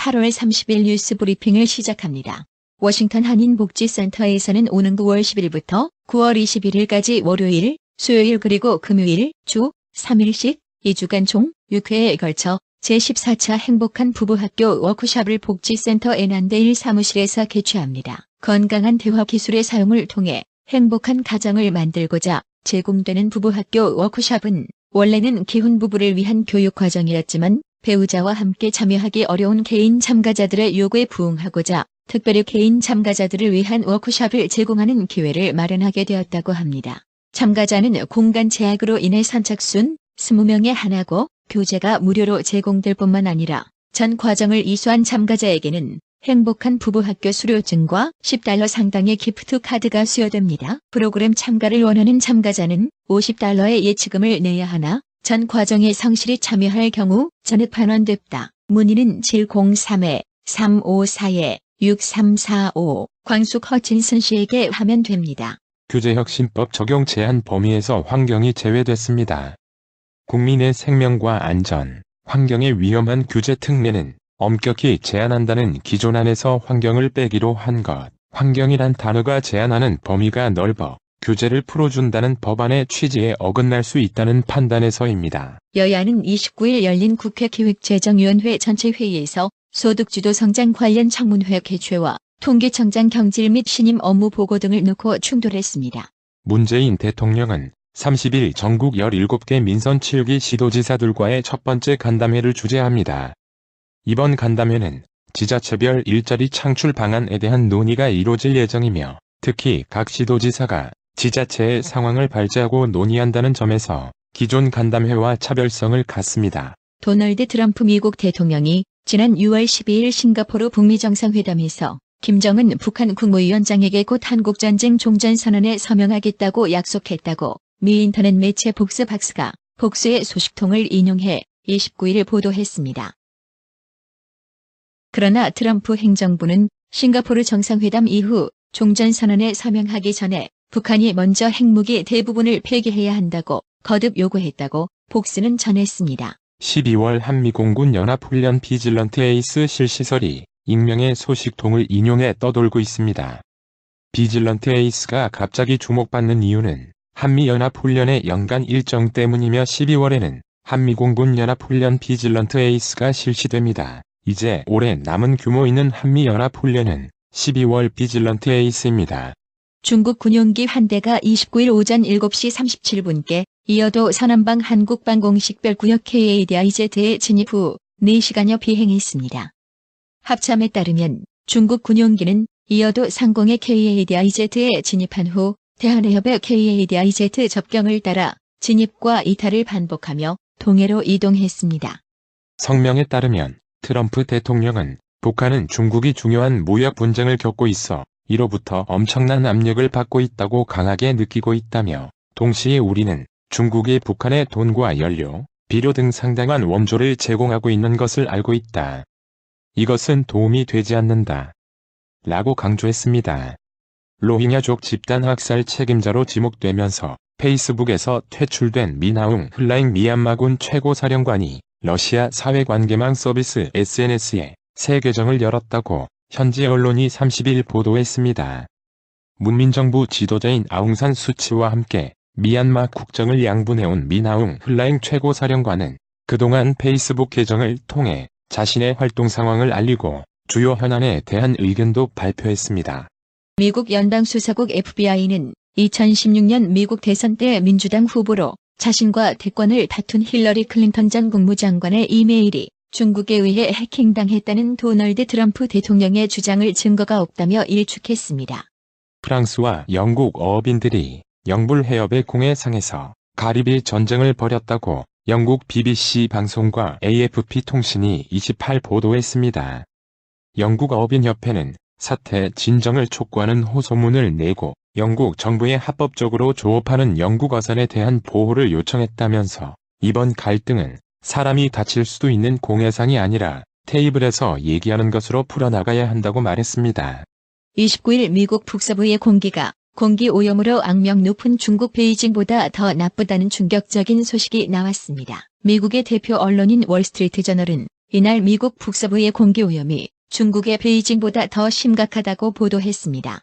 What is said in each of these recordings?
8월 30일 뉴스 브리핑을 시작합니다. 워싱턴 한인복지센터에서는 오는 9월 10일부터 9월 21일까지 월요일, 수요일 그리고 금요일 주 3일씩 2주간 총 6회에 걸쳐 제14차 행복한 부부학교 워크숍을 복지센터 애난데일 사무실에서 개최합니다. 건강한 대화 기술의 사용을 통해 행복한 가정을 만들고자 제공되는 부부학교 워크숍은 원래는 기혼 부부를 위한 교육 과정이었지만 배우자와 함께 참여하기 어려운 개인 참가자들의 요구에 부응하고자 특별히 개인 참가자들을 위한 워크숍을 제공하는 기회를 마련하게 되었다고 합니다. 참가자는 공간 제약으로 인해 선착순 20명에 한하고 교재가 무료로 제공될 뿐만 아니라 전 과정을 이수한 참가자에게는 행복한 부부학교 수료증과 $10 상당의 기프트 카드가 수여됩니다. 프로그램 참가를 원하는 참가자는 $50의 예치금을 내야 하나 전 과정에 성실히 참여할 경우 전액 반환됩다. 문의는 703-354-6345 광숙 허친슨 씨에게 하면 됩니다. 규제혁신법 적용 제한 범위에서 환경이 제외됐습니다. 국민의 생명과 안전, 환경에 위험한 규제 특례는 엄격히 제한한다는 기존 안에서 환경을 빼기로 한 것. 환경이란 단어가 제한하는 범위가 넓어 규제를 풀어준다는 법안의 취지에 어긋날 수 있다는 판단에서입니다. 여야는 29일 열린 국회 기획재정위원회 전체회의에서 소득주도 성장 관련 청문회 개최와 통계청장 경질 및 신임 업무 보고 등을 놓고 충돌했습니다. 문재인 대통령은 30일 전국 17개 민선 7기 시도지사들과의 첫 번째 간담회를 주재합니다. 이번 간담회는 지자체별 일자리 창출 방안에 대한 논의가 이뤄질 예정이며 특히 각 시도지사가 지자체의 상황을 발제하고 논의한다는 점에서 기존 간담회와 차별성을 갖습니다. 도널드 트럼프 미국 대통령이 지난 6월 12일 싱가포르 북미 정상회담에서 김정은 북한 국무위원장에게 곧 한국전쟁 종전선언에 서명하겠다고 약속했다고 미 인터넷 매체 복스박스가 복수의 소식통을 인용해 29일 보도했습니다. 그러나 트럼프 행정부는 싱가포르 정상회담 이후 종전선언에 서명하기 전에 북한이 먼저 핵무기 대부분을 폐기해야 한다고 거듭 요구했다고 복스는 전했습니다. 12월 한미공군 연합훈련 비질런트 에이스 실시설이 익명의 소식통을 인용해 떠돌고 있습니다. 비질런트 에이스가 갑자기 주목받는 이유는 한미연합훈련의 연간 일정 때문이며 12월에는 한미공군 연합훈련 비질런트 에이스가 실시됩니다. 이제 올해 남은 규모 있는 한미연합훈련은 12월 비질런트 에이스입니다. 중국 군용기 한 대가 29일 오전 7시 37분께 이어도 서남방 한국방 공식별구역 KADIZ에 진입 후 4시간여 비행했습니다. 합참에 따르면 중국 군용기는 이어도 상공의 KADIZ에 진입한 후 대한해협의 KADIZ 접경을 따라 진입과 이탈을 반복하며 동해로 이동했습니다. 성명에 따르면 트럼프 대통령은 북한은 중국이 중요한 무역 분쟁을 겪고 있어 이로부터 엄청난 압력을 받고 있다고 강하게 느끼고 있다며 동시에 우리는 중국이 북한에 돈과 연료, 비료 등 상당한 원조를 제공하고 있는 것을 알고 있다. 이것은 도움이 되지 않는다. 라고 강조했습니다. 로힝야족 집단 학살 책임자로 지목되면서 페이스북에서 퇴출된 민아웅 흘라잉 미얀마군 최고사령관이 러시아 사회관계망 서비스 SNS에 새 계정을 열었다고 현지 언론이 30일 보도했습니다. 문민정부 지도자인 아웅산 수치와 함께 미얀마 국정을 양분해온 민아웅 흘라잉 최고사령관은 그동안 페이스북 계정을 통해 자신의 활동 상황을 알리고 주요 현안에 대한 의견도 발표했습니다. 미국 연방수사국 FBI는 2016년 미국 대선 때 민주당 후보로 자신과 대권을 다툰 힐러리 클린턴 전 국무장관의 이메일이 중국에 의해 해킹당했다는 도널드 트럼프 대통령의 주장을 증거가 없다며 일축했습니다. 프랑스와 영국 어업인들이 영불해협의 공해상에서 가리비 전쟁을 벌였다고 영국 BBC 방송과 AFP 통신이 28 보도했습니다. 영국 어업인협회는 사태 진정을 촉구하는 호소문을 내고 영국 정부에 합법적으로 조업하는 영국 어선에 대한 보호를 요청했다면서 이번 갈등은 사람이 다칠 수도 있는 공해상이 아니라 테이블에서 얘기하는 것으로 풀어나가야 한다고 말했습니다. 29일 미국 북서부의 공기가 공기 오염으로 악명 높은 중국 베이징보다 더 나쁘다는 충격적인 소식이 나왔습니다. 미국의 대표 언론인 월스트리트 저널은 이날 미국 북서부의 공기 오염이 중국의 베이징보다 더 심각하다고 보도했습니다.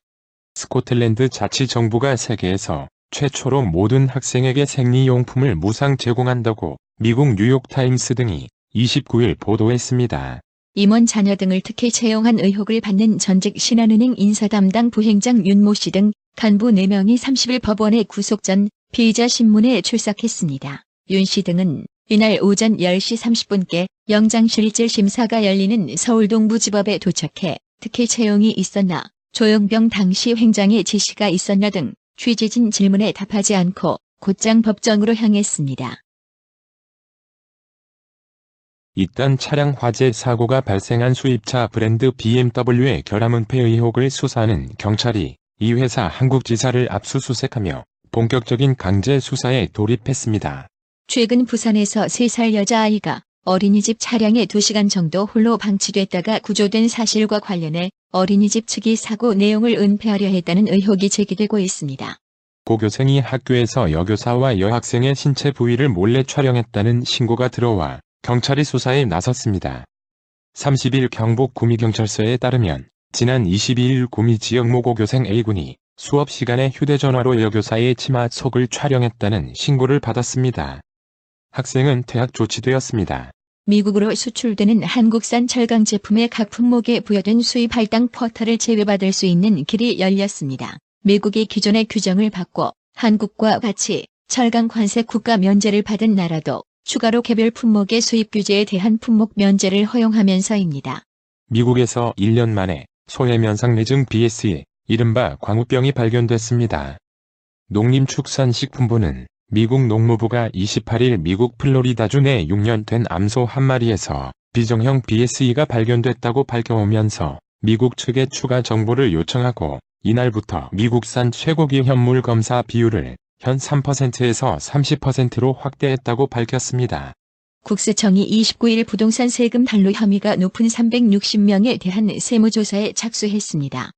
스코틀랜드 자치정부가 세계에서 최초로 모든 학생에게 생리용품을 무상 제공한다고 미국 뉴욕타임스 등이 29일 보도했습니다. 임원 자녀 등을 특혜 채용한 의혹을 받는 전직 신한은행 인사 담당 부행장 윤모 씨 등 간부 4명이 30일 법원에 구속 전 피의자 신문에 출석했습니다. 윤 씨 등은 이날 오전 10시 30분께 영장실질 심사가 열리는 서울 동부지법에 도착해 특혜 채용이 있었나, 조영병 당시 행장의 지시가 있었나 등 취재진 질문에 답하지 않고 곧장 법정으로 향했습니다. 이딴 차량 화재 사고가 발생한 수입차 브랜드 BMW의 결함은폐 의혹을 수사하는 경찰이 이 회사 한국 지사를 압수수색하며 본격적인 강제 수사에 돌입했습니다. 최근 부산에서 3살 여자아이가 어린이집 차량에 2시간 정도 홀로 방치됐다가 구조된 사실과 관련해 어린이집 측이 사고 내용을 은폐하려 했다는 의혹이 제기되고 있습니다. 고교생이 학교에서 여교사와 여학생의 신체 부위를 몰래 촬영했다는 신고가 들어와 경찰이 수사에 나섰습니다. 30일 경북 구미경찰서에 따르면 지난 22일 구미 지역 모 고교생 A군이 수업 시간에 휴대전화로 여교사의 치마 속을 촬영했다는 신고를 받았습니다. 학생은 퇴학 조치되었습니다. 미국으로 수출되는 한국산 철강 제품의 각 품목에 부여된 수입 할당 쿼터를 제외받을 수 있는 길이 열렸습니다. 미국이 기존의 규정을 바꿔 한국과 같이 철강 관세 국가 면제를 받은 나라도 추가로 개별 품목의 수입 규제에 대한 품목 면제를 허용하면서입니다. 미국에서 1년 만에 소해면상내증 BSE, 이른바 광우병이 발견됐습니다. 농림축산식품부는 미국 농무부가 28일 미국 플로리다주 내 6년 된 암소 한 마리에서 비정형 BSE가 발견됐다고 밝혀오면서 미국 측에 추가 정보를 요청하고 이날부터 미국산 쇠고기 현물 검사 비율을 현 3%에서 30%로 확대했다고 밝혔습니다. 국세청이 29일 부동산 세금 단로 혐의가 높은 360명에 대한 세무조사에 착수했습니다.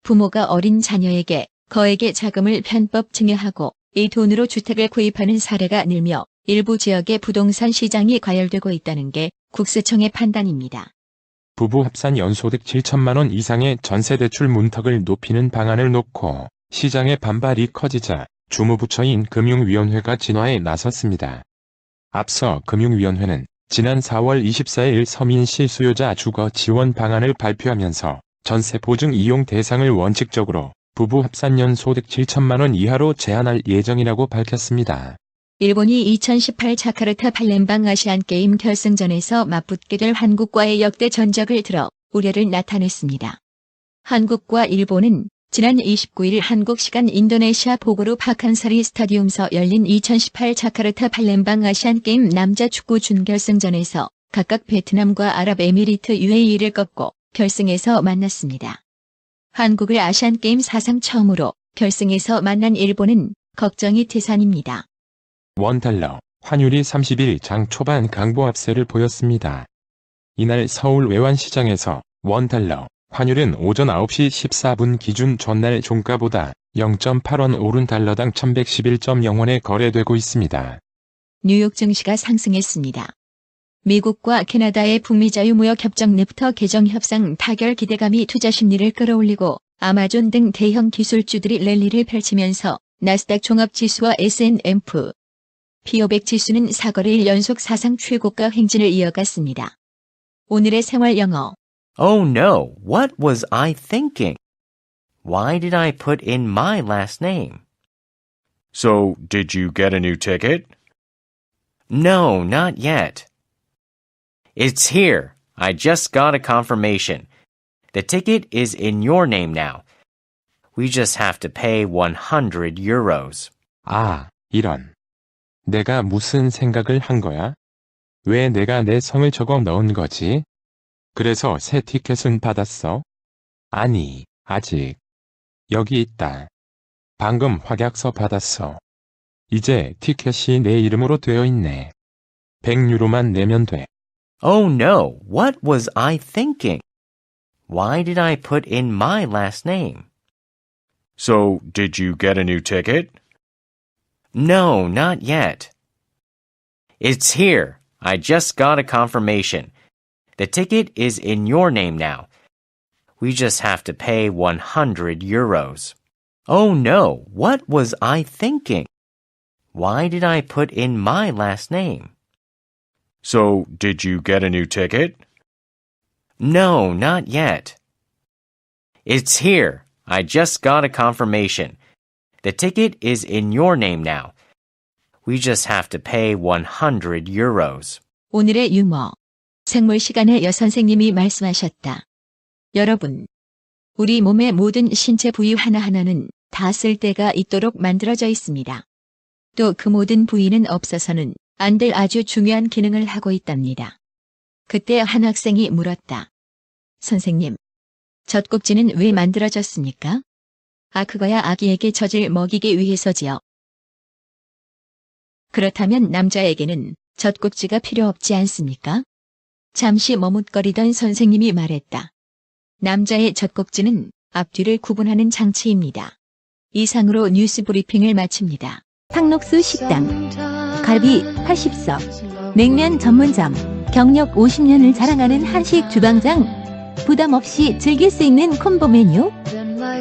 부모가 어린 자녀에게 거액의 자금을 편법 증여하고 이 돈으로 주택을 구입하는 사례가 늘며 일부 지역의 부동산 시장이 과열되고 있다는 게 국세청의 판단입니다. 부부 합산 연소득 7천만 원 이상의 전세대출 문턱을 높이는 방안을 놓고 시장의 반발이 커지자 주무부처인 금융위원회가 진화에 나섰습니다. 앞서 금융위원회는 지난 4월 24일 서민시 수요자 주거 지원 방안을 발표하면서 전세 보증 이용 대상을 원칙적으로 부부 합산 연소득 7천만 원 이하로 제한할 예정이라고 밝혔습니다. 일본이 2018 자카르타 팔렘방 아시안게임 결승전에서 맞붙게 될 한국과의 역대 전적을 들어 우려를 나타냈습니다. 한국과 일본은 지난 29일 한국 시간 인도네시아 보고루 파칸사리 스타디움서 열린 2018 자카르타 팔렘방 아시안게임 남자 축구 준결승전에서 각각 베트남과 아랍에미리트 UAE를 꺾고 결승에서 만났습니다. 한국을 아시안게임 사상 처음으로 결승에서 만난 일본은 걱정이 태산입니다. 원달러, 환율이 30일 장 초반 강보 압세를 보였습니다. 이날 서울 외환시장에서 원달러, 환율은 오전 9시 14분 기준 전날 종가보다 0.8원 오른 달러당 1111.0원에 거래되고 있습니다. 뉴욕 증시가 상승했습니다. 미국과 캐나다의 북미 자유무역협정 냅터 개정 협상 타결 기대감이 투자 심리를 끌어올리고 아마존 등 대형 기술주들이 랠리를 펼치면서 나스닥 종합지수와 S&P 500 지수는 4거래일 연속 사상 최고가 행진을 이어갔습니다. 오늘의 생활 영어. Oh no, what was I thinking? Why did I put in my last name? So, did you get a new ticket? No, not yet. It's here. I just got a confirmation. The ticket is in your name now. We just have to pay 100 euros. 아, 이런. 내가 무슨 생각을 한 거야? 왜 내가 내 성을 적어 넣은 거지? 그래서 새 티켓은 받았어? 아니, 아직. 여기 있다. 방금 확약서 받았어. 이제 티켓이 내 이름으로 되어 있네. 100유로만 내면 돼. Oh no, what was I thinking? Why did I put in my last name? So, did you get a new ticket? No, not yet. It's here. I just got a confirmation. The ticket is in your name now. We just have to pay 100 euros. Oh no, what was I thinking? Why did I put in my last name? So, did you get a new ticket? No, not yet. It's here. I just got a confirmation. The ticket is in your name now. We just have to pay 100 euros. 오늘의 유머. 생물 시간에 여선생님이 말씀하셨다. 여러분, 우리 몸의 모든 신체 부위 하나하나는 다 쓸 데가 있도록 만들어져 있습니다. 또 그 모든 부위는 없어서는 안 될 아주 중요한 기능을 하고 있답니다. 그때 한 학생이 물었다. 선생님, 젖꼭지는 왜 만들어졌습니까? 아, 그거야 아기에게 젖을 먹이기 위해서지요. 그렇다면 남자에게는 젖꼭지가 필요 없지 않습니까? 잠시 머뭇거리던 선생님이 말했다. 남자의 젖꼭지는 앞뒤를 구분하는 장치입니다. 이상으로 뉴스 브리핑을 마칩니다. 상록수 식당, 갈비 80석, 냉면 전문점, 경력 50년을 자랑하는 한식 주방장, 부담 없이 즐길 수 있는 콤보 메뉴,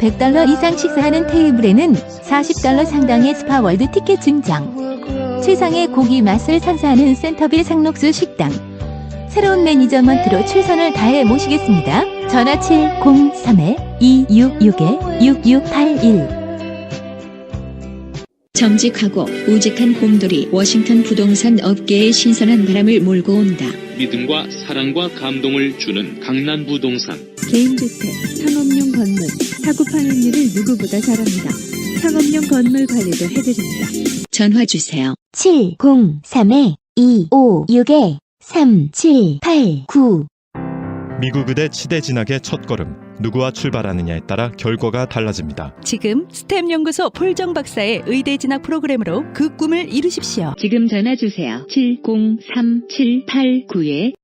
$100 이상 식사하는 테이블에는 $40 상당의 스파월드 티켓 증정, 최상의 고기 맛을 선사하는 센터빌 상록수 식당, 새로운 매니저먼트로 최선을 다해 모시겠습니다. 전화 703-266-6681. 정직하고 우직한 곰돌이 워싱턴 부동산 업계에 신선한 바람을 몰고 온다. 믿음과 사랑과 감동을 주는 강남 부동산. 개인주택, 상업용 건물, 사고 파는 일을 누구보다 잘합니다. 상업용 건물 관리도 해드립니다. 전화 주세요. 703-256-3789. 미국 의대 치대 진학의 첫걸음, 누구와 출발하느냐에 따라 결과가 달라집니다. 지금 스템 연구소 폴정 박사의 의대 진학 프로그램으로 그 꿈을 이루십시오. 지금 전화 주세요. 703-789